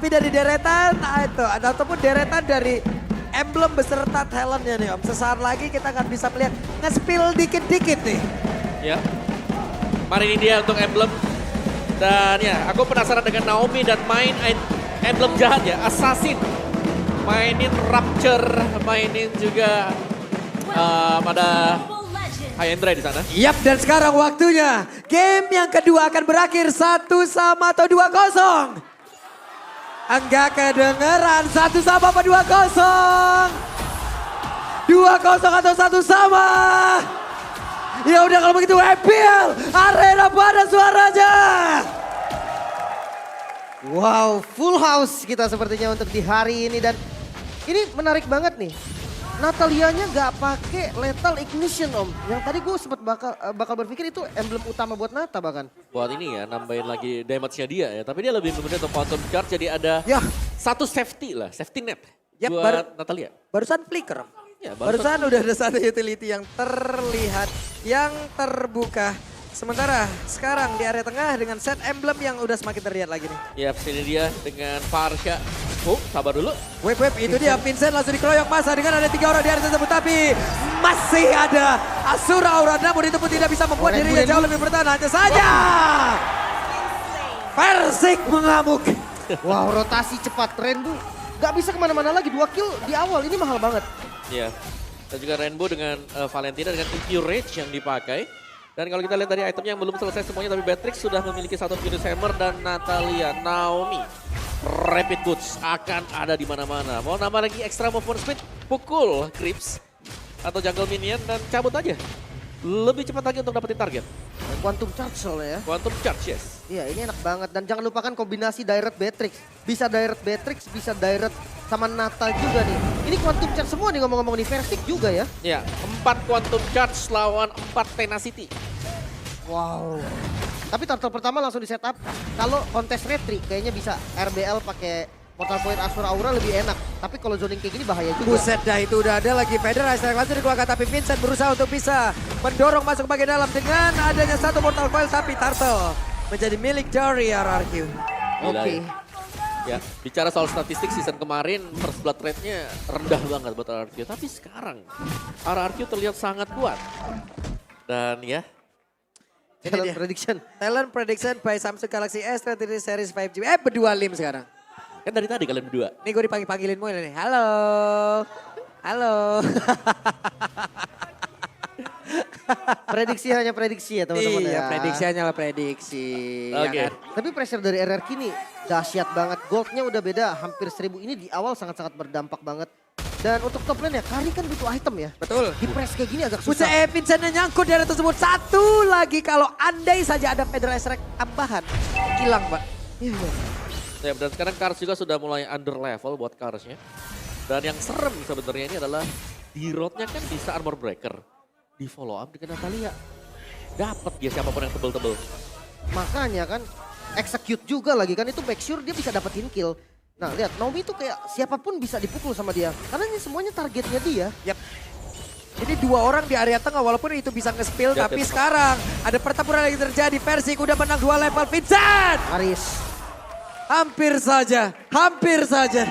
Tapi dari deretan itu ataupun deretan dari emblem beserta talentnya nih Om. Sesaat lagi kita akan bisa melihat nge-spill dikit-dikit nih. Ya. Mari ini dia untuk emblem. Dan ya, aku penasaran dengan Naomi dan main emblem jahat ya, Assassin. Mainin Rapture, mainin juga pada Hyendra di sana. Yap, dan sekarang waktunya game yang kedua akan berakhir 1-1 atau 2-0. Enggak kedengeran 1-1 apa 2-0? 2-0 atau 1-1? Ya udah kalau begitu EPL Arena pada suaranya. Wow, full house kita sepertinya untuk di hari ini dan ini menarik banget nih. Natalianya nggak pakai lethal ignition Om. Yang tadi gue sempat bakal berpikir itu emblem utama buat Nata bahkan. Buat ini ya, nambahin lagi damage-nya dia ya. Tapi dia lebih memilih untuk quantum charge, jadi ada Ya. satu safety lah, safety net Yap, buat Natalia. Barusan flicker. Ya, Barusan udah ada satu utility yang terlihat, yang terbuka. Sementara sekarang di area tengah dengan set emblem yang udah semakin terlihat lagi nih. Ya, sini dia dengan Farsha. Oh, sabar dulu. Web itu dia Vincent langsung dikeroyok masa dengan ada 3 orang di area tersebut. Tapi masih ada Asura Aura, namun itu pun tidak bisa membuat dirinya jauh lebih bertahan. Hanya saja Persik mengamuk. Wow, rotasi cepat Rainbow. Gak bisa kemana-mana lagi, 2 kill di awal ini mahal banget. Ya, dan juga Rainbow dengan Valentina dengan Impure Rage yang dipakai. Dan kalau kita lihat dari itemnya yang belum selesai semuanya, tapi Beatrix sudah memiliki satu Furious Hammer dan Natalia, Naomi. Rapid Boots akan ada di mana-mana. Mau nambah lagi extra movement speed, pukul Creeps atau jungle minion dan cabut aja. Lebih cepat lagi untuk dapetin target. Quantum charge soalnya ya. Quantum Charge, yes. Iya ini enak banget dan jangan lupakan kombinasi direct Beatrix. Bisa direct Beatrix, bisa direct sama Nata juga nih. Ini quantum charge semua nih ngomong-ngomong di Versik juga ya. Ya, 4 Quantum Charge lawan 4 Tenacity. Wow. Tapi turtle pertama langsung di setup. Kalau kontes retri kayaknya bisa RBL pakai Portal Point Asura Aura lebih enak. Tapi kalau zoning kayak gini bahaya juga. Buset dah, itu udah ada lagi Federer langsung dikeluarkan, tapi Vincent berusaha untuk bisa mendorong masuk bagian dalam dengan adanya satu Mortal Coil, tapi Turtle menjadi milik dari RRQ. Gila Oke. Ya, bicara soal statistik season kemarin, first blood rate-nya rendah banget buat RRQ. Tapi sekarang, RRQ terlihat sangat kuat. Dan ya, Talent dia. prediction. Talent prediction by Samsung Galaxy S23 Series 5G. Berdua lim sekarang. kan dari tadi kalian berdua. Nih gue dipanggil-panggilin mulu nih. Halo. Halo. Prediksi hanya prediksi ya teman-teman ya. Iya, prediksi hanyalah prediksi. Oke. Ya kan? Tapi pressure dari RRQ nih dahsyat banget. Goldnya udah beda hampir 1000. Ini di awal sangat-sangat berdampak banget. Dan untuk top lane ya, Kari kan butuh item ya. Betul. Di press kayak gini agak Buset, susah. Vincent nyangkut dari tersebut. Satu lagi kalau andai saja ada Federer Strike tambahan. Hilang, Pak. Iya, iya. Ya, dan sekarang Kars juga sudah mulai under level buat Karsnya. Dan yang serem sebenarnya ini adalah di roadnya kan bisa armor breaker. Di follow up dengan Natalia. Dapat dia siapapun yang tebel-tebel. Makanya kan execute juga lagi kan itu make sure dia bisa dapetin kill. Nah lihat Naomi itu kayak siapapun bisa dipukul sama dia. Karena ini semuanya targetnya dia. Yap. Ini dua orang di area tengah walaupun itu bisa nge-spill. Ya, Tapi ya. sekarang ada pertempuran lagi terjadi. Persik udah menang 2 level. Vincent! Aris. Hampir saja. Hampir saja.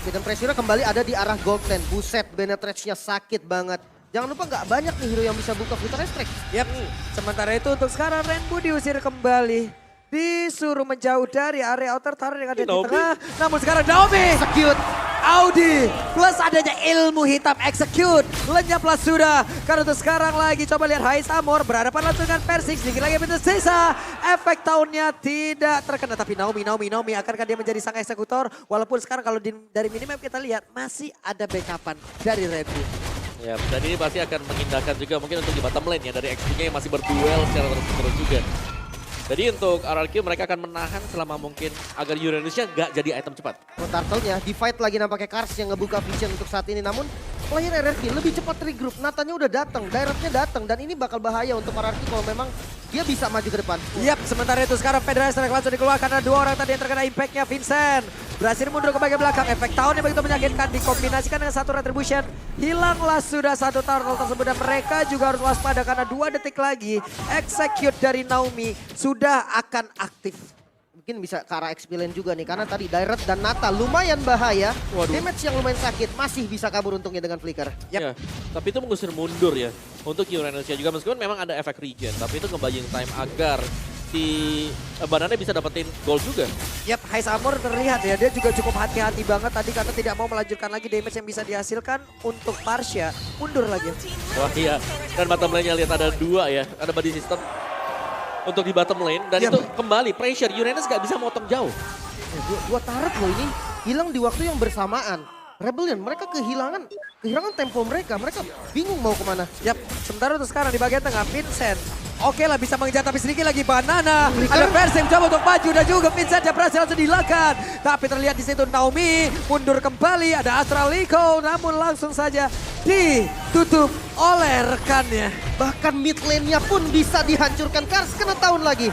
Oke dan pressure kembali ada di arah gold lane. Buset penetrate-nya sakit banget. Jangan lupa nggak banyak nih hero yang bisa buka Future Strike. Yap. Sementara itu untuk sekarang Rainbow diusir kembali. Disuruh menjauh dari area outer turret yang ada di Naomi. tengah. Namun sekarang Naomi. Execute. Audi plus adanya ilmu hitam execute. Lenyaplah sudah. Karena untuk sekarang lagi coba lihat Hais Amor berhadapan langsung dengan Persik. Sedikit lagi pintu sisa. Efek tahunnya tidak terkena. Tapi Naomi akankah dia menjadi sang eksekutor. Walaupun sekarang kalau dari minimap kita lihat masih ada backupan dari Red Bull. Ya, dan ini pasti akan mengindahkan juga mungkin untuk di bottom lane ya. Dari XP-nya yang masih berduel secara terus-terus juga. Jadi untuk RRQ mereka akan menahan selama mungkin agar Uranusnya nggak jadi item cepat. Turtle-nya di fight lagi nampaknya Kars yang ngebuka vision untuk saat ini. Namun player RRQ lebih cepat regroup. Natanya udah datang, directnya datang. Dan ini bakal bahaya untuk RRQ kalau memang dia bisa maju ke depan. Yap, sementara itu sekarang Federer Strike langsung dikeluarkan karena dua orang tadi yang terkena impact-nya. Vincent berhasil mundur ke bagian belakang. Efek tahunnya begitu menyakitkan dikombinasikan dengan satu retribution. Hilanglah sudah satu turtle tersebut dan mereka juga harus waspada karena 2 detik lagi execute dari Naomi sudah akan aktif. mungkin bisa ke arah Experience juga nih. Karena tadi Direct dan Nata lumayan bahaya. Waduh. Damage yang lumayan sakit, masih bisa kabur untungnya dengan Flicker. Ya, tapi itu mengusir mundur ya untuk Uranusnya juga meskipun memang ada efek regen, tapi itu nge-buying time agar si Banana bisa dapetin gold juga. Yap, Hais Amor terlihat ya, dia juga cukup hati-hati banget tadi karena tidak mau melanjutkan lagi damage yang bisa dihasilkan untuk Parsha. Mundur lagi. Wah iya, dan bottom lane-nya lihat ada 2 ya, ada body system untuk di bottom lane dan itu kembali pressure, Uranus gak bisa motong jauh. Dua turret loh ini hilang di waktu yang bersamaan. Rebellion, mereka kehilangan tempo mereka bingung mau kemana. Yap, sementara untuk sekarang di bagian tengah Vincent. Oke lah bisa mengejar tapi sedikit lagi Banana. Ada Persim coba untuk maju dan juga Vincent yang berhasil langsung dilakukan. Tapi terlihat di situ Naomi mundur kembali. Ada Astraliko namun langsung saja ditutup oleh rekannya. Bahkan mid lane-nya pun bisa dihancurkan. Kars kena tahun lagi.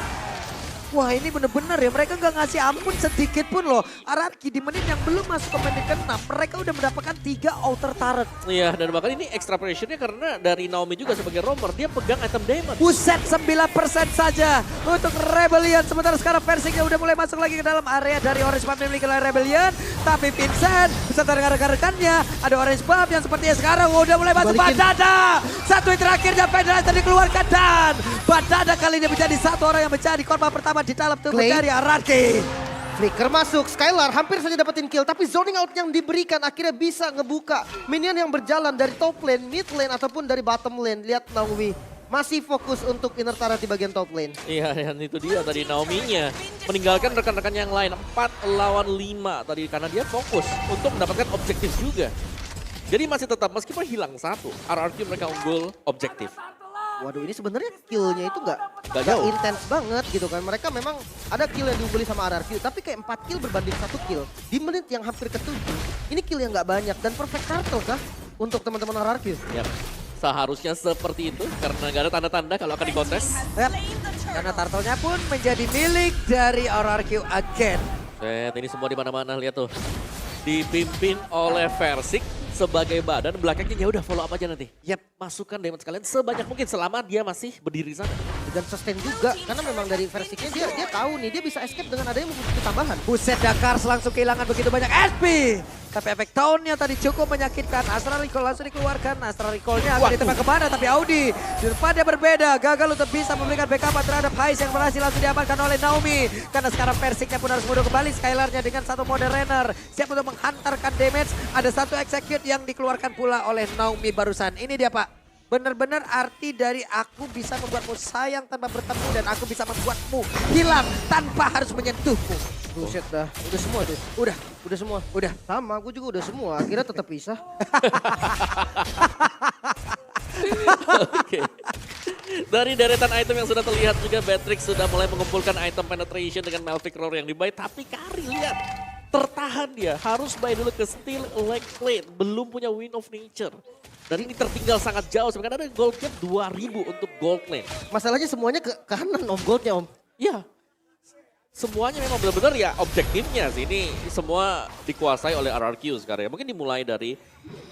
Wah ini bener-bener ya, mereka nggak ngasih ampun sedikit pun loh. Ararki di menit yang belum masuk ke menit ke-6, mereka udah mendapatkan 3 outer turret. Iya, dan bahkan ini extra pressure-nya karena dari Naomi juga sebagai roamer, dia pegang item damage. Buset 9% saja untuk Rebellion. Sementara sekarang Versingnya udah mulai masuk lagi ke dalam area dari Orange Buff yang dimiliki oleh Rebellion. Tapi Vincent beserta rekan-rekannya, ada Orange Buff yang sepertinya sekarang udah mulai masuk. Badada. Satu yang terakhirnya Federation dikeluarkan dan Badada kali ini menjadi satu orang yang menjadi korban pertama di dalam tubuh Clay. dari Ararki. Flicker masuk, Skylar hampir saja dapetin kill. Tapi zoning out yang diberikan akhirnya bisa ngebuka minion yang berjalan dari top lane, mid lane ataupun dari bottom lane. Lihat Naomi masih fokus untuk inner turret di bagian top lane. Iya, dan itu dia tadi Naomi-nya meninggalkan rekan-rekan yang lain 4 lawan 5 tadi karena dia fokus untuk mendapatkan objektif juga. Jadi masih tetap meskipun hilang satu, RRQ mereka unggul objektif. Waduh ini sebenarnya killnya itu Nggak gak jauh. intens banget gitu kan. Mereka memang ada kill yang diungguli sama RRQ. Tapi kayak 4 kill berbanding 1 kill. Di menit yang hampir ke-7. Ini kill yang gak banyak. Dan perfect turtle kah untuk teman-teman RRQ? Ya, seharusnya seperti itu karena gak ada tanda-tanda kalau akan dikontes. Yap. Karena turtle-nya pun menjadi milik dari RRQ again. Ini semua di mana-mana lihat tuh. Dipimpin oleh Versik sebagai badan, belakangnya ya udah follow up aja nanti. Yap. Masukkan damage kalian sebanyak mungkin selama dia masih berdiri sana. Dan sustain juga. Karena memang dari versiknya dia tahu nih. Dia bisa escape dengan adanya musuh tambahan. Buset Dakar langsung kehilangan begitu banyak SP. Tapi efek tahunnya tadi cukup menyakitkan. Astral Recall langsung dikeluarkan. Astral Recall-nya akan ditembak kemana. Tapi Audi di depannya berbeda. Gagal untuk bisa memberikan backup terhadap Hais yang berhasil langsung diamankan oleh Naomi. Karena sekarang Persiknya pun harus mundur kembali. Skylarnya dengan satu mode runner. Siap untuk menghantarkan damage. Ada satu execute yang dikeluarkan pula oleh Naomi barusan. Ini dia Pak. Benar-benar arti dari aku bisa membuatmu sayang tanpa bertemu dan aku bisa membuatmu hilang tanpa harus menyentuhmu. Buset dah. Udah semua tuh. Udah semua. Udah. Sama aku juga udah semua. Akhirnya tetap pisah. Oke. Dari deretan item yang sudah terlihat juga Beatrix sudah mulai mengumpulkan item penetration dengan Malphite Roar yang dibuy. Tapi Kari lihat, tertahan dia. Harus buy dulu ke Steel Leg Plate. Belum punya Wind of Nature. Dan ini tertinggal sangat jauh. Sebenarnya ada gold gap 2000 untuk gold lane. Masalahnya semuanya ke kanan om goldnya om. Ya, semuanya memang benar-benar ya objektifnya sih. Ini semua dikuasai oleh RRQ sekarang ya. Mungkin dimulai dari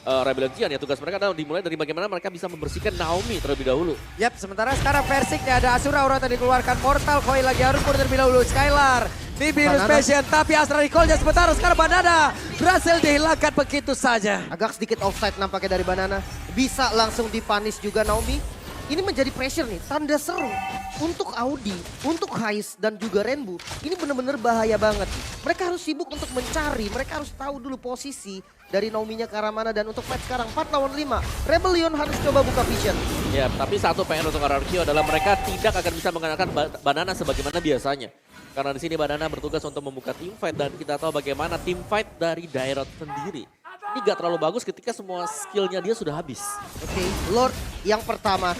Rebellion Tian ya. Tugas mereka adalah dimulai dari bagaimana mereka bisa membersihkan Naomi terlebih dahulu. Yap, sementara sekarang Versiknya ada Asura Aura tadi dikeluarkan. Mortal Koi lagi harus mundur terlebih dahulu. Skylar di Virus Passion, tapi Astral Recall-nya sebentar sekarang Banana berhasil dihilangkan begitu saja. Agak sedikit offside nampaknya dari Banana. Bisa langsung dipanis juga Naomi. Ini menjadi pressure nih, tanda seru untuk Audi, untuk Hais dan juga Rainbow. Ini benar-benar bahaya banget. Mereka harus sibuk untuk mencari, mereka harus tahu dulu posisi dari Naomi-nya ke arah mana. Dan untuk fight sekarang 4 lawan 5, Rebellion harus coba buka vision. Ya, tapi satu PR untuk RRQ adalah mereka tidak akan bisa mengandalkan Banana sebagaimana biasanya. Karena di sini Banana bertugas untuk membuka team fight dan kita tahu bagaimana team fight dari Dairot sendiri. Ini gak terlalu bagus ketika semua skillnya dia sudah habis. Oke, Lord yang pertama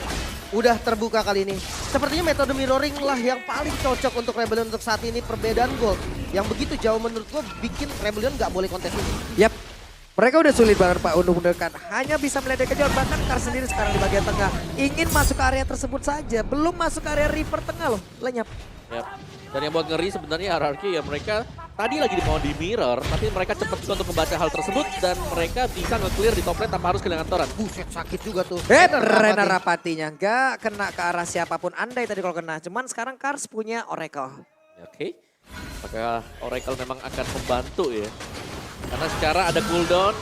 udah terbuka kali ini. Sepertinya metode mirroring lah yang paling cocok untuk Rebellion untuk saat ini. Perbedaan gold yang begitu jauh menurut gue bikin Rebellion gak boleh kontes ini. Yap, mereka udah sulit banget Pak untuk menekan. Hanya bisa meledek kejar, bahkan Kar sendiri sekarang di bagian tengah. Ingin masuk ke area tersebut saja, belum masuk ke area Reaper tengah loh, lenyap. Yap. Dan yang buat ngeri sebenarnya RRQ ya mereka tadi lagi mau di mirror, tapi mereka cepat juga untuk membaca hal tersebut dan mereka bisa nge-clear di top lane tanpa harus kehilangan Toran. Buset sakit juga tuh. Rena Rapatinya nggak kena ke arah siapapun. Andai tadi kalau kena, cuman sekarang Kars punya Oracle. Oke. Apakah Oracle memang akan membantu ya? Karena secara ada cooldown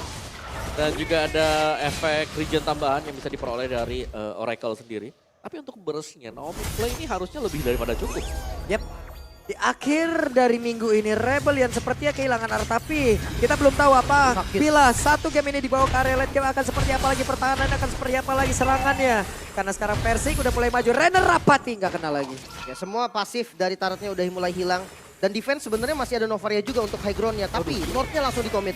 dan juga ada efek regen tambahan yang bisa diperoleh dari Oracle sendiri. Tapi untuk burstnya Naomi play ini harusnya lebih daripada cukup. Yap. Di akhir dari minggu ini Rebellion sepertinya kehilangan arah, tapi kita belum tahu apa Sakit. bila satu game ini dibawa ke area late game akan seperti apa lagi pertahanan, akan seperti apa lagi serangannya. Karena sekarang Persik udah mulai maju, Renner Rapati nggak kena lagi. Ya semua pasif dari turretnya udah mulai hilang. Dan defense sebenarnya masih ada Novaria juga untuk high groundnya. Tapi Lordnya langsung dikomit.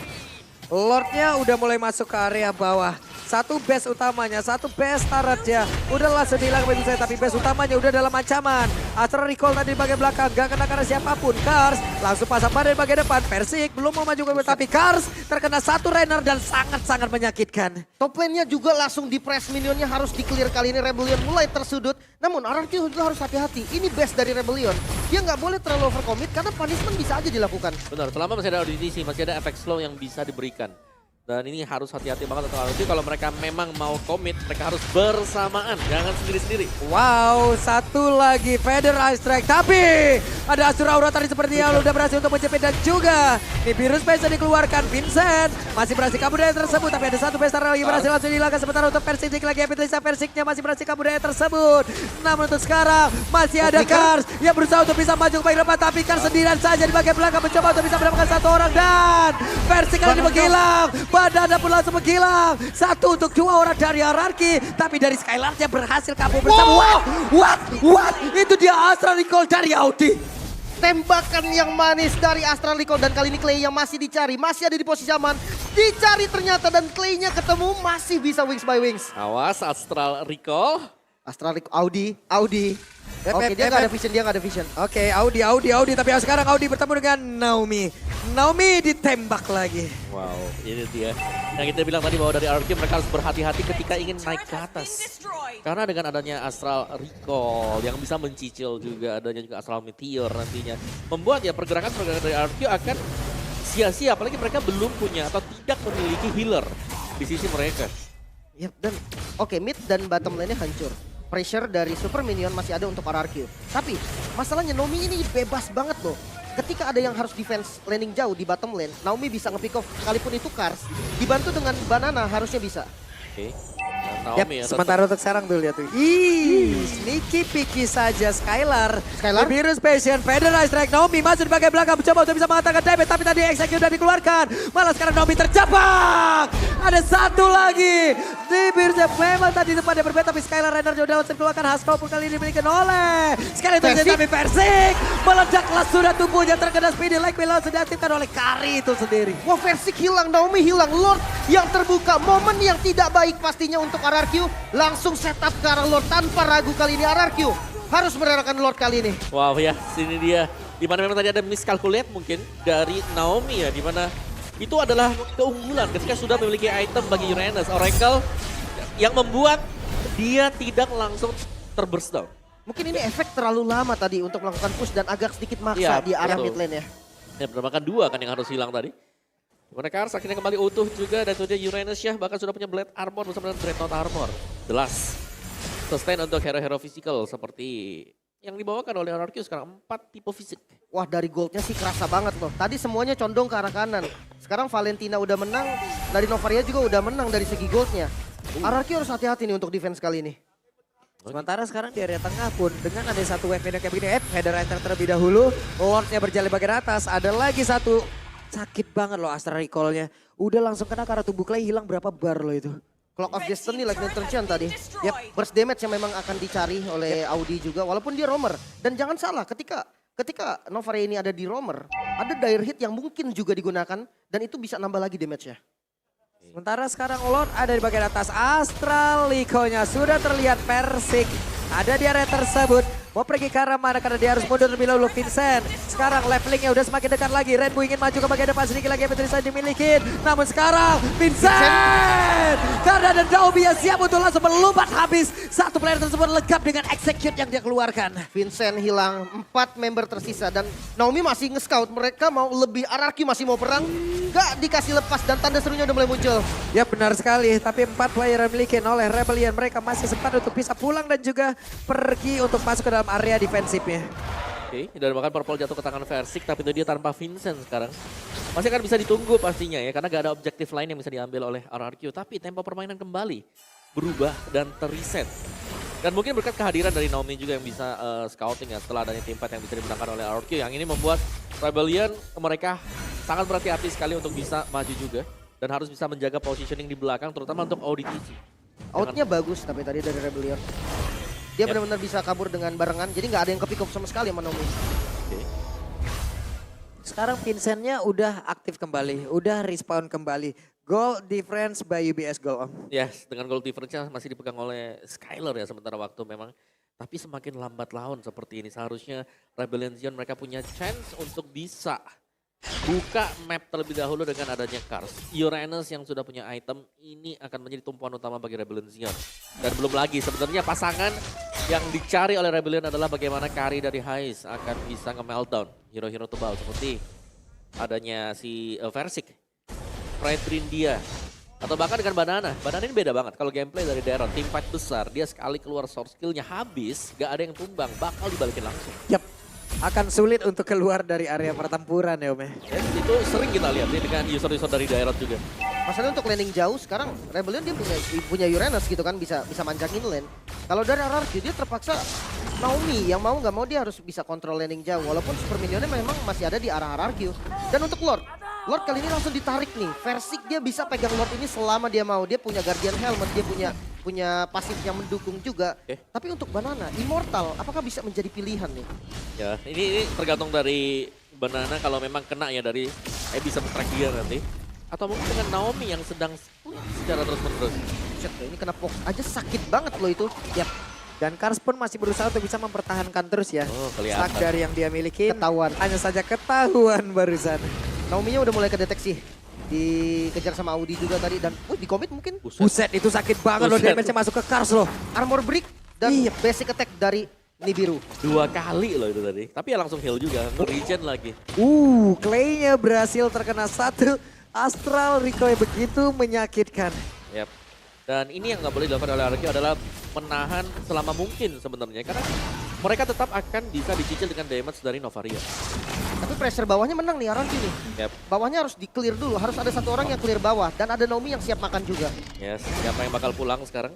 Lordnya udah mulai masuk ke area bawah. Satu base utamanya, satu base turretnya. Udah langsung hilang begitu saya, tapi base utamanya udah dalam ancaman. Astral Recall tadi di bagian belakang, gak kena karena siapapun. Kars langsung pasang pada di bagian depan. Persik belum mau maju ke depan, tapi Kars terkena satu Renner dan sangat-sangat menyakitkan. Top lane-nya juga langsung di press, minionnya harus di-clear. Kali ini Rebellion mulai tersudut. Namun RRQ juga harus hati-hati. Ini best dari Rebellion. Dia nggak boleh terlalu overcommit karena punishment bisa aja dilakukan. Benar, selama masih ada audisi, masih ada efek slow yang bisa diberikan. Dan ini harus hati-hati banget untuk RRQ. Kalau mereka memang mau komit, mereka harus bersamaan, jangan sendiri-sendiri. Wow, satu lagi Feather Ice Strike, tapi ada Asura Aura tadi sepertinya udah berhasil untuk menjepit dan juga nih virus bisa dikeluarkan. Vincent masih berhasil kabur dari tersebut, tapi ada satu besar lagi berhasil langsung dihilangkan. Sementara untuk Persik lagi Epitrisa, Persiknya masih berhasil kabur dari tersebut. Namun untuk sekarang masih ada Kars yang berusaha untuk bisa maju ke bagian depan, tapi Kars sendirian saja di bagian belakang mencoba untuk bisa mendapatkan satu orang dan Persik kali ini menghilang. Badana pun langsung menghilang. Satu untuk dua orang dari RRQ, tapi dari Skylarnya berhasil kabur bersama. What? Itu dia Astral Recall dari Audi. Tembakan yang manis dari Astral Recall dan kali ini Clay yang masih dicari. Masih ada di posisi aman. Dicari ternyata dan Clay-nya ketemu masih bisa wings by wings. Awas Astral Recall. Astral Recall, Audi. Oke, dia nggak ada vision, Oke, Audi. Tapi sekarang Audi bertemu dengan Naomi. Naomi ditembak lagi. Wow, ini dia. Yang kita bilang tadi bahwa dari RRQ mereka harus berhati-hati ketika ingin naik ke atas. Karena dengan adanya Astral Recall yang bisa mencicil juga, adanya juga Astral Meteor nantinya. Membuat ya pergerakan dari RRQ akan sia-sia, apalagi mereka belum punya atau tidak memiliki healer di sisi mereka. Yap, dan oke, mid dan bottom lane-nya hancur. Pressure dari super minion masih ada untuk RRQ. Tapi masalahnya Naomi ini bebas banget loh. Ketika ada yang harus defense laning jauh di bottom lane, Naomi bisa nge-pick off sekalipun itu Kars. Dibantu dengan Banana harusnya bisa. Oke. Naomi ya, Sementara untuk sekarang tuh lihat tuh. Sneaky picky saja Skylar. Skylar? Virus Passion, Feather Ice Strike. Naomi masuk di bagian belakang mencoba untuk bisa mengatakan damage, tapi tadi execute udah dikeluarkan. Malah sekarang Naomi terjebak. Ada satu lagi. Di Virus memang tadi depannya berbeda, tapi Skylar Renner sudah langsung keluarkan. Haskell pun kali ini dimiliki oleh sekali itu tapi Persik meledaklah sudah tubuhnya terkena speedy like langsung diaktifkan oleh Kari itu sendiri. Wah, Versik hilang, Naomi hilang. Lord yang terbuka, momen yang tidak baik pastinya untuk RRQ. Langsung setup ke arah Lord tanpa ragu kali ini RRQ. Harus merelakan Lord kali ini. Wow ya, sini dia. Dimana memang tadi ada miscalculate mungkin dari Naomi ya. Dimana itu adalah keunggulan ketika sudah memiliki item bagi Uranus. Oracle yang membuat dia tidak langsung terburst down. Mungkin ini efek terlalu lama tadi untuk melakukan push dan agak sedikit maksa Iya, di arah betul. mid lane ya. Ya berdasarkan dua kan yang harus hilang tadi. Dimana Kars akhirnya kembali utuh juga dan sudah Uranus ya bahkan sudah punya Blade Armor bersama dengan Dreadnought Armor. Jelas. Sustain untuk hero-hero physical seperti yang dibawakan oleh RRQ sekarang 4 tipe fisik. Wah, dari goldnya sih kerasa banget loh. Tadi semuanya condong ke arah kanan. Sekarang Valentina udah menang, dari Novaria juga udah menang dari segi goldnya. RRQ harus hati-hati nih untuk defense kali ini. Sementara sekarang di area tengah pun dengan ada satu wave kayak begini, Header Enter terlebih dahulu, Lordnya berjalan bagian atas, ada lagi satu, sakit banget loh Astral Recall-nya. Udah langsung kena ke arah tubuh Clay, hilang berapa bar loh itu. Clock of Destiny like Tercian tadi. Yap, burst damage yang memang akan dicari oleh Audi juga, walaupun dia roamer. Dan jangan salah, ketika Novaria ini ada di roamer, ada dire hit yang mungkin juga digunakan, dan itu bisa nambah lagi damage-nya. Sementara sekarang Lord ada di bagian atas, Astral Recall-nya sudah terlihat Persik. Ada di area tersebut, mau pergi ke arah mana karena dia harus mundur lebih dahulu. Vincent sekarang levelingnya udah semakin dekat lagi. Rainbow ingin maju ke bagian depan, sedikit lagi Petrisa dimiliki. Namun sekarang Vincent karena ada Daubi yang siap untuk langsung melompat habis. Satu player tersebut legap dengan execute yang dia keluarkan. Vincent hilang, 4 member tersisa dan Naomi masih nge-scout. Mereka mau lebih, RRQ masih mau perang. Gak dikasih lepas dan tanda serunya udah mulai muncul. Ya benar sekali, tapi 4 player yang dimiliki oleh Rebellion. Mereka masih sempat untuk bisa pulang dan juga pergi untuk masuk ke dalam area defensifnya. Oke, dan bahkan Purple jatuh ke tangan Versik, tapi itu dia tanpa Vincent sekarang. Masih akan bisa ditunggu pastinya ya, karena gak ada objektif lain yang bisa diambil oleh RRQ. Tapi tempo permainan kembali berubah dan terreset. Dan mungkin berkat kehadiran dari Naomi juga yang bisa scouting ya, setelah adanya teamfight yang bisa dimenangkan oleh RRQ. Yang ini membuat Rebellion mereka sangat berhati-hati sekali untuk bisa maju juga. Dan harus bisa menjaga positioning di belakang, terutama untuk ODTG. Outnya bagus tapi tadi dari Rebellion. Dia benar-benar bisa kabur dengan barengan, jadi nggak ada yang kepick up sama sekali sama Naomi. Oke. Sekarang Vincentnya udah aktif kembali, udah respawn kembali. Goal difference by UBS Goal, Om. Yes, dengan goal difference-nya masih dipegang oleh Skylar ya sementara waktu memang. Tapi semakin lambat laun seperti ini, seharusnya Rebellion Zion mereka punya chance untuk bisa buka map terlebih dahulu dengan adanya Cars. Uranus yang sudah punya item ini akan menjadi tumpuan utama bagi Rebellion Zion. Dan belum lagi sebenarnya pasangan yang dicari oleh Rebellion adalah bagaimana carry dari Hais akan bisa nge-meltdown hero-hero tebal seperti adanya si Versik, Fredrin dia, atau bahkan dengan Banana. Banana ini beda banget kalau gameplay dari Daron, team fight besar, dia sekali keluar source skillnya habis, gak ada yang tumbang, bakal dibalikin langsung. Yap, akan sulit untuk keluar dari area pertempuran ya Om. Dan itu sering kita lihat ya dengan user-user dari Daron juga. Masalahnya untuk landing jauh sekarang Rebellion dia punya Uranus gitu kan, bisa manjangin lane. Kalau dari RRQ dia terpaksa Naomi yang mau nggak mau dia harus bisa kontrol landing jauh, walaupun super minionnya memang masih ada di arah RRQ. Dan untuk Lord kali ini langsung ditarik nih. Versik dia bisa pegang Lord ini selama dia mau. Dia punya Guardian Helmet, dia punya pasif yang mendukung juga. Tapi untuk Banana, Immortal apakah bisa menjadi pilihan nih? Ya, ini tergantung dari Banana kalau memang kena ya dari bisa men-track dia nanti. Atau mungkin dengan Naomi yang sedang split secara terus-menerus. Shit, ini kena poke aja sakit banget loh itu. Yap. Dan Cars pun masih berusaha untuk bisa mempertahankan terus ya. Oh, kelihatan. Stack dari yang dia miliki. Ketahuan. Hanya saja ketahuan barusan. Naomi-nya udah mulai kedeteksi. Dikejar sama Audi juga tadi dan di commit mungkin. Buset, itu sakit banget loh, Buset. damage-nya masuk ke Cars loh. Armor break dan basic attack dari Nibiru. 2 kali loh itu tadi. Tapi ya langsung heal juga, nge-regen lagi. Clay-nya berhasil terkena satu. Astral recoil begitu menyakitkan. Yap. Dan ini yang nggak boleh dilakukan oleh RRQ adalah menahan selama mungkin sebenarnya. Karena mereka tetap akan bisa dicicil dengan damage dari Novaria. Tapi pressure bawahnya menang nih RRQ nih. Yap. Bawahnya harus di-clear dulu, harus ada satu orang yang clear bawah. Dan ada Naomi yang siap makan juga. Yes, siapa yang bakal pulang sekarang?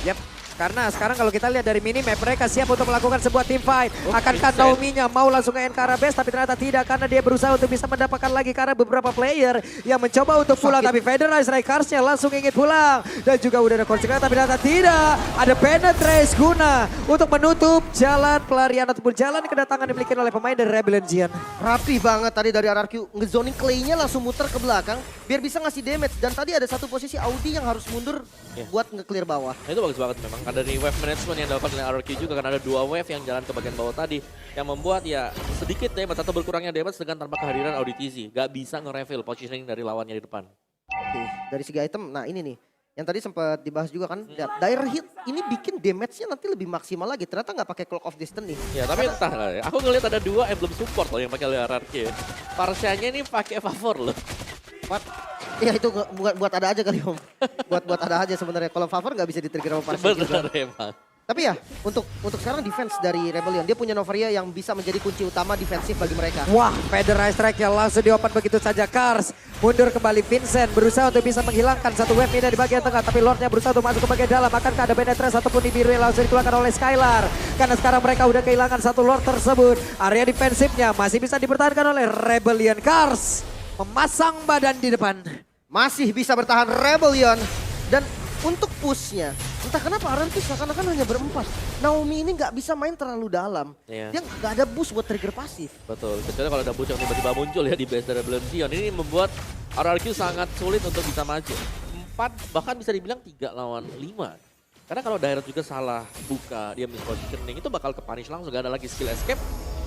Yap, karena sekarang kalau kita lihat dari minimap mereka siap untuk melakukan sebuah team fight. Akankah Vincent. Naomi-nya mau langsung nge-end ke arah base tapi ternyata tidak karena dia berusaha untuk bisa mendapatkan lagi karena beberapa player yang mencoba untuk pulang tapi Federalize Raikars-nya langsung ingin pulang dan juga udah ada konsekuensi tapi ternyata tidak. Ada penetrace guna untuk menutup jalan pelarian ataupun jalan kedatangan dimiliki oleh pemain dari Rebellion Zion. Rapi banget tadi dari RRQ. Ngezoning Clay-nya langsung muter ke belakang biar bisa ngasih damage. Dan tadi ada satu posisi Audi yang harus mundur buat nge-clear bawah. Nah, itu bagus banget memang. Ada di wave management yang dilakukan oleh RRQ juga karena ada 2 wave yang jalan ke bagian bawah tadi. Yang membuat ya sedikit damage atau berkurangnya damage dengan tanpa kehadiran Auditizi. Gak bisa nge-reveal positioning dari lawannya di depan. Oke, dari segi item, nah ini nih. Yang tadi sempat dibahas juga kan, Dire Hit ini bikin damage-nya nanti lebih maksimal lagi. Ternyata nggak pakai Clock of Destiny. Ya tapi entah lah ya. Aku ngeliat ada 2 emblem support loh yang pakai oleh RRQ. Parsianya ini pakai favor loh. Ya itu buat ada aja kali Om. buat ada aja sebenarnya. Kalau favor nggak bisa di-trigger sama Parsi juga. Bener emang. Tapi ya untuk sekarang defense dari Rebellion. Dia punya Novaria yang bisa menjadi kunci utama defensif bagi mereka. Wah, Federalize Strike-nya langsung diopen begitu saja. Cars mundur kembali, Vincent berusaha untuk bisa menghilangkan satu wave ini dari bagian tengah. Tapi Lordnya berusaha untuk masuk ke bagian dalam. Akankah ada penetrasi ataupun Nibiru yang langsung dikeluarkan oleh Skylar. Karena sekarang mereka udah kehilangan satu Lord tersebut. Area defensifnya masih bisa dipertahankan oleh Rebellion. Cars memasang badan di depan. Masih bisa bertahan Rebellion. Dan untuk pushnya, entah kenapa RRQ seakan-akan hanya berempat. Naomi ini nggak bisa main terlalu dalam. Iya. Dia nggak ada boost buat trigger pasif. Betul, kecuali kalau ada boost yang tiba-tiba muncul ya di base dari Rebellion Zion. Ini membuat RRQ sangat sulit untuk bisa maju. 4 bahkan bisa dibilang 3 lawan 5. Karena kalau Direct juga salah buka, dia mispositioning itu bakal ke-punish langsung. Gak ada lagi skill escape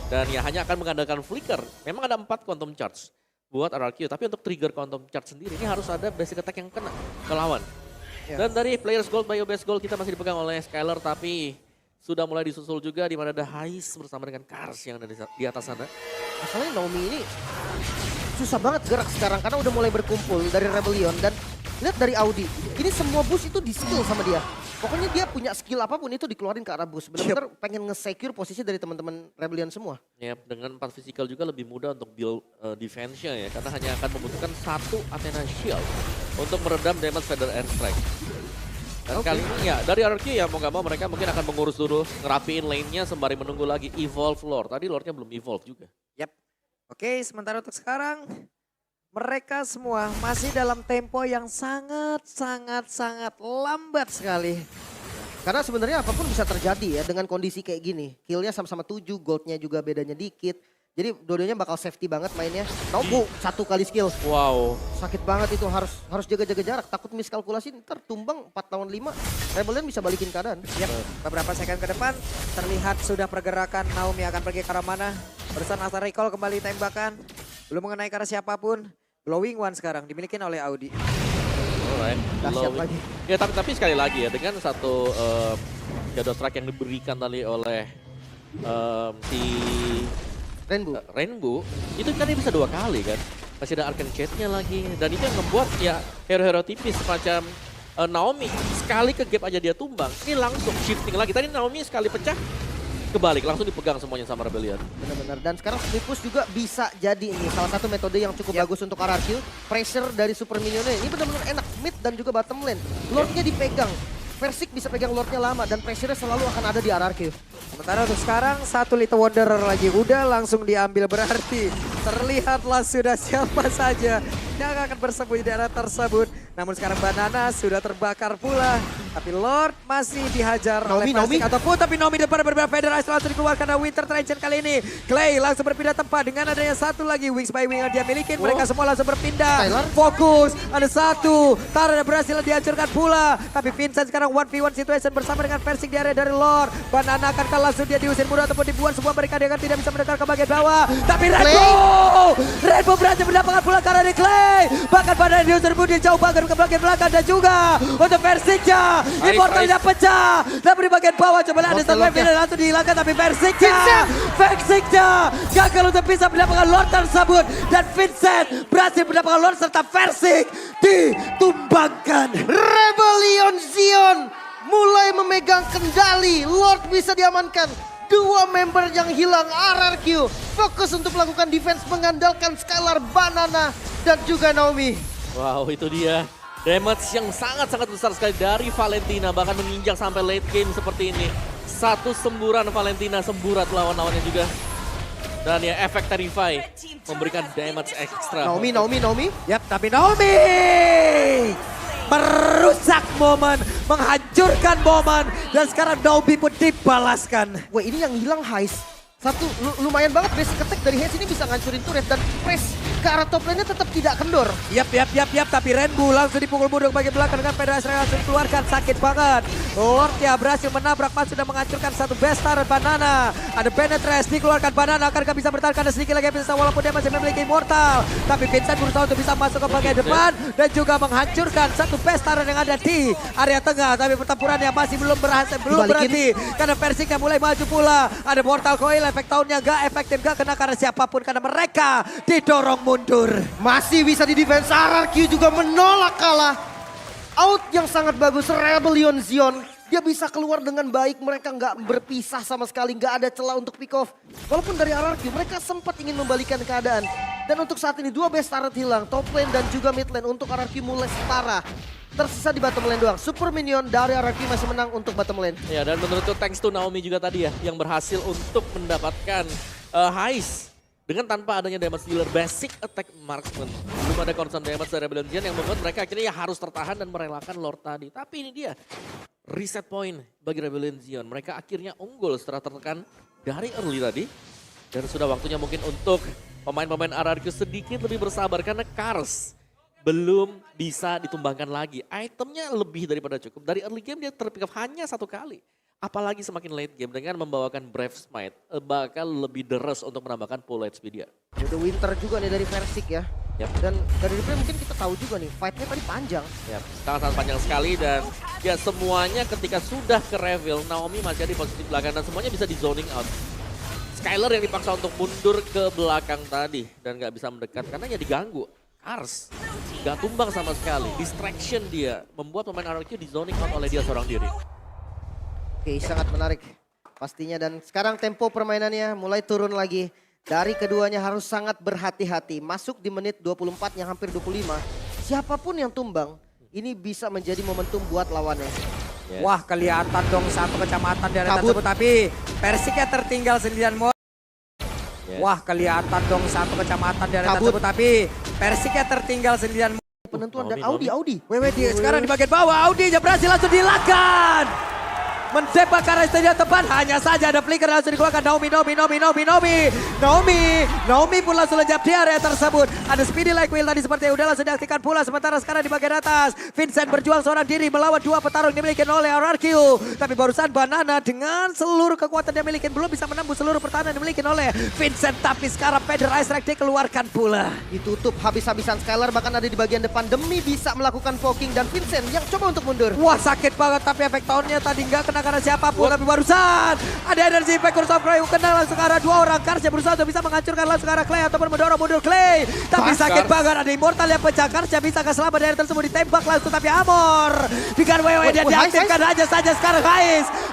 dan ya hanya akan mengandalkan flicker. Memang ada 4 quantum charge buat RRQ, tapi untuk trigger quantum charge sendiri ini harus ada basic attack yang kena ke lawan. Dan dari players gold by best gold kita masih dipegang oleh Skylar, tapi sudah mulai disusul juga di mana ada Hais bersama dengan Cars yang ada di atas sana. Masalahnya Naomi ini susah banget gerak sekarang karena udah mulai berkumpul dari Rebellion dan lihat dari Audi. Ini semua boost itu di skill sama dia. Pokoknya dia punya skill apapun itu dikeluarin ke arah boost. Benar-benar pengen nge-secure posisi dari teman-teman Rebellion semua. Ya, dengan 4 physical juga lebih mudah untuk build defense-nya ya. Karena hanya akan membutuhkan 1 Athena Shield untuk meredam damage Feather and Strike. Dan kali ini ya dari RRQ ya mau gak mau mereka mungkin akan mengurus dulu, ngerapiin lane-nya sembari menunggu lagi evolve Lord. Tadi Lord-nya belum evolve juga. Yap. Oke, sementara untuk sekarang mereka semua masih dalam tempo yang sangat lambat sekali. Karena sebenarnya apapun bisa terjadi ya dengan kondisi kayak gini. Killnya sama-sama 7, goldnya juga bedanya dikit. Jadi dua-duanya bakal safety banget mainnya. Tahu 1 kali skill. Wow. Sakit banget itu, harus jaga-jaga jarak. Takut miskalkulasi ntar tumbang 4 lawan 5. Rebellion bisa balikin keadaan. Yap, beberapa second ke depan terlihat sudah pergerakan Naomi akan pergi ke arah mana. Barusan Asar Recall kembali tembakan. Belum mengenai ke arah siapapun. Glowing One sekarang dimiliki oleh Audi. Alright. Dahsyat lagi. Ya tapi sekali lagi ya dengan satu shadow strike yang diberikan tadi oleh si Rainbow itu kan dia bisa 2 kali kan. Masih ada Arcane Jet-nya lagi dan itu yang membuat ya hero-hero tipis semacam Naomi sekali ke gap aja dia tumbang. Ini langsung shifting lagi. Tadi Naomi sekali pecah kebalik langsung dipegang semuanya sama Rebellion. Benar-benar. Dan sekarang split push juga bisa jadi ini salah satu metode yang cukup bagus untuk RRQ. Pressure dari super minionnya ini benar-benar enak mid dan juga bottom lane. Lordnya dipegang. Persik bisa pegang Lordnya lama dan pressure-nya selalu akan ada di RRQ. Sementara untuk sekarang 1 Little Wanderer lagi udah langsung diambil, berarti terlihatlah sudah siapa saja yang akan bersembunyi di daerah tersebut. Namun sekarang Banana sudah terbakar pula. Tapi Lord masih dihajar oleh Persik ataupun tapi Naomi depan berbeda Federasi langsung dikeluarkan dari Winter Trenchen kali ini. Clay langsung berpindah tempat dengan adanya 1 lagi Wings by Wing yang dia miliki. Mereka semua langsung berpindah. Fokus, ada 1. Tara berhasil dihancurkan pula. Tapi Vincent sekarang 1v1 situation bersama dengan Persik di area dari Lord. Banana akan langsung dia diusir mudah ataupun dibuat sebuah barikade yang tidak bisa mendekat ke bagian bawah. Tapi Rainbow berhasil mendapatkan pula karena di Clay. Bahkan Banana diusir mudah jauh banget ke bagian belakang dan juga untuk Persiknya. Immortalnya pecah. Tapi di bagian bawah coba ada sampai final langsung dihilangkan tapi Persiknya gagal untuk bisa mendapatkan Lord tersebut. Dan Vincent berhasil mendapatkan Lord serta Persik ditumbangkan. Rebellion Zion mulai memegang kendali. Lord bisa diamankan. 2 member yang hilang RRQ. Fokus untuk melakukan defense mengandalkan Skylar, Banana, dan juga Naomi. Wow itu dia. Damage yang sangat-sangat besar sekali dari Valentina. Bahkan menginjak sampai late game seperti ini. 1 semburan Valentina semburat lawan-lawannya juga. Dan ya efek Terrify memberikan damage ekstra. Naomi. Yap, tapi Naomi merusak momen, menghancurkan momen. Dan sekarang Naomi pun dibalaskan. Wah ini yang hilang Heist. Satu lumayan banget basic attack dari Heist ini bisa ngancurin turret dan press ke arah top lane-nya tetap tidak kendor. Yap. Tapi Rainbow langsung dipukul mundur bagian belakang dengan Federasi langsung keluarkan. Sakit banget. Lordnya berhasil menabrak pas sudah menghancurkan 1 Bestar Banana. Ada Penetrace dikeluarkan Banana. Akankah bisa bertahan karena sedikit lagi Vincent walaupun dia masih memiliki Immortal. Tapi Vincent berusaha untuk bisa masuk ke bagian depan. Dan juga menghancurkan 1 Bestar yang ada di area tengah. Tapi pertempurannya masih belum berhenti. Karena Persiknya mulai maju pula. Ada Mortal Coil. Efek tahunnya gak efektif, gak kena karena siapapun. Karena mereka didorong mundur. Masih bisa di defense. RRQ juga menolak kalah. Out yang sangat bagus Rebellion Zion. Dia bisa keluar dengan baik. Mereka nggak berpisah sama sekali. Nggak ada celah untuk pick off. Walaupun dari RRQ mereka sempat ingin membalikan keadaan. Dan untuk saat ini 2 best turret hilang. Top lane dan juga mid lane untuk RRQ mulai setara. Tersisa di bottom lane doang. Super minion dari RRQ masih menang untuk bottom lane. Ya dan menurutku thanks to Naomi juga tadi ya. Yang berhasil untuk mendapatkan Heist. Dengan tanpa adanya damage dealer basic attack marksman. Belum ada concern damage dari Rebellion Zion yang membuat mereka akhirnya ya harus tertahan dan merelakan Lord tadi. Tapi ini dia reset point bagi Rebellion Zion. Mereka akhirnya unggul setelah tertekan dari early tadi. Dan sudah waktunya mungkin untuk pemain-pemain RRQ sedikit lebih bersabar karena Kars belum bisa ditumbangkan lagi. Itemnya lebih daripada cukup. Dari early game dia terpick up hanya 1 kali. Apalagi semakin late game dengan membawakan Brave Smite bakal lebih deres untuk menambahkan full HP dia. Ada Winter juga nih dari Persik ya. Yep. Dan dari replay mungkin kita tahu juga nih fight-nya tadi panjang. Yep. Sangat-sangat panjang sekali dan ya semuanya ketika sudah ke reveal Naomi masih ada di posisi belakang dan semuanya bisa di zoning out. Skylar yang dipaksa untuk mundur ke belakang tadi dan gak bisa mendekat karena ya diganggu. Kars Gak tumbang sama sekali. Distraction dia. Membuat pemain RRQ di zoning out oleh dia seorang diri. Oke, sangat menarik pastinya. Dan sekarang tempo permainannya mulai turun lagi. Dari keduanya harus sangat berhati-hati. Masuk di menit 24 yang hampir 25. Siapapun yang tumbang, ini bisa menjadi momentum buat lawannya. Yes. Wah, kelihatan dong satu kecamatan di area Kabut. tersebut. Tapi Persiknya tertinggal sendirian. Yes. Wah, kelihatan dong satu kecamatan di area Kabut. tersebut. Tapi Persiknya tertinggal sendirian. Penentuan dan Naomi. Audi. WWD sekarang di bagian bawah. Audinya berhasil langsung dilakukan. Mendepak ke arah stadion tepat. Hanya saja ada flicker langsung dikeluarkan. Naomi pun langsung lejap di area tersebut. Ada speedy like wheel tadi seperti udah langsung diaktifkan pula. Sementara sekarang di bagian atas. Vincent berjuang seorang diri melawan dua petarung yang dimiliki oleh RRQ. Tapi barusan Banana dengan seluruh kekuatan yang dimiliki belum bisa menembus seluruh pertahanan yang dimiliki oleh Vincent. Tapi sekarang Pedro Ice Strike dikeluarkan pula. Ditutup habis-habisan. Skylar bahkan ada di bagian depan demi bisa melakukan poking. Dan Vincent yang coba untuk mundur. Wah, sakit banget tapi efek tahunnya tadi nggak kena karena siapapun. Tapi barusan ada energi impact Curse of Clay kena langsung ke arah dua orang. Karsnya berusaha untuk bisa menghancurkan langsung ke arah Clay ataupun mendorong mundur Clay. Tapi sakit banget, ada Immortal yang pecah. Karsnya bisa ke selamat dari tersebut ditembak langsung. Tapi Amor dengan WWE dia diaktifkan aja saja sekarang.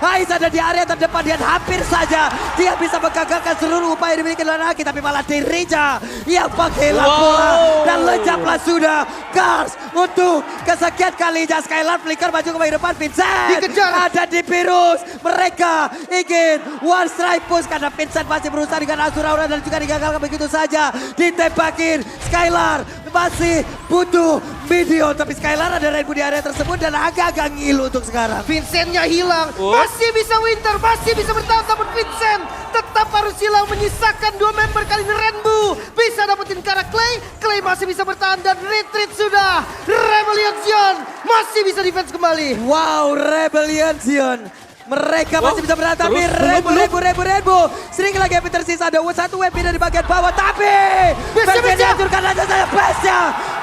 Hais ada di area terdepan dan hampir saja dia bisa menggagalkan seluruh upaya dimiliki oleh Naki. Tapi malah dirinya yang pakai bola dan lejaplah sudah Kars untuk kesekian kalinya. Skylar flicker maju ke bagian depan. Vincent Dikejar. ada di virus. Mereka ingin one strike push karena Vincent masih berusaha dengan Azura Aura dan juga digagalkan begitu saja. Ditembakin Skylar masih butuh video. Tapi Skylar ada rainbow di area tersebut dan agak-agak ngilu untuk sekarang. Vincentnya hilang. Masih bisa Winter, masih bisa bertahan. Namun Vincent tetap harus hilang. Menyisakan dua member kali ini Rainbow. Bisa dapetin ke arah Clay. Clay masih bisa bertahan dan retreat sudah. Rebellion Zion masih bisa defense kembali. Wow, Rebellion Zion. Mereka masih bisa bertahan tapi Rainbow. Sering lagi yang tersisa ada satu web pindah di bagian bawah. Tapi Base dihancurkan aja saja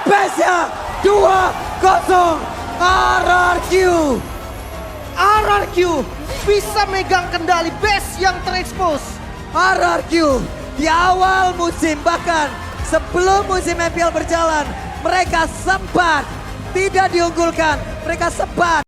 Base-nya 2-0 RRQ bisa megang kendali base yang terekspos. RRQ di awal musim bahkan sebelum musim MPL berjalan mereka sempat tidak diunggulkan. Mereka sempat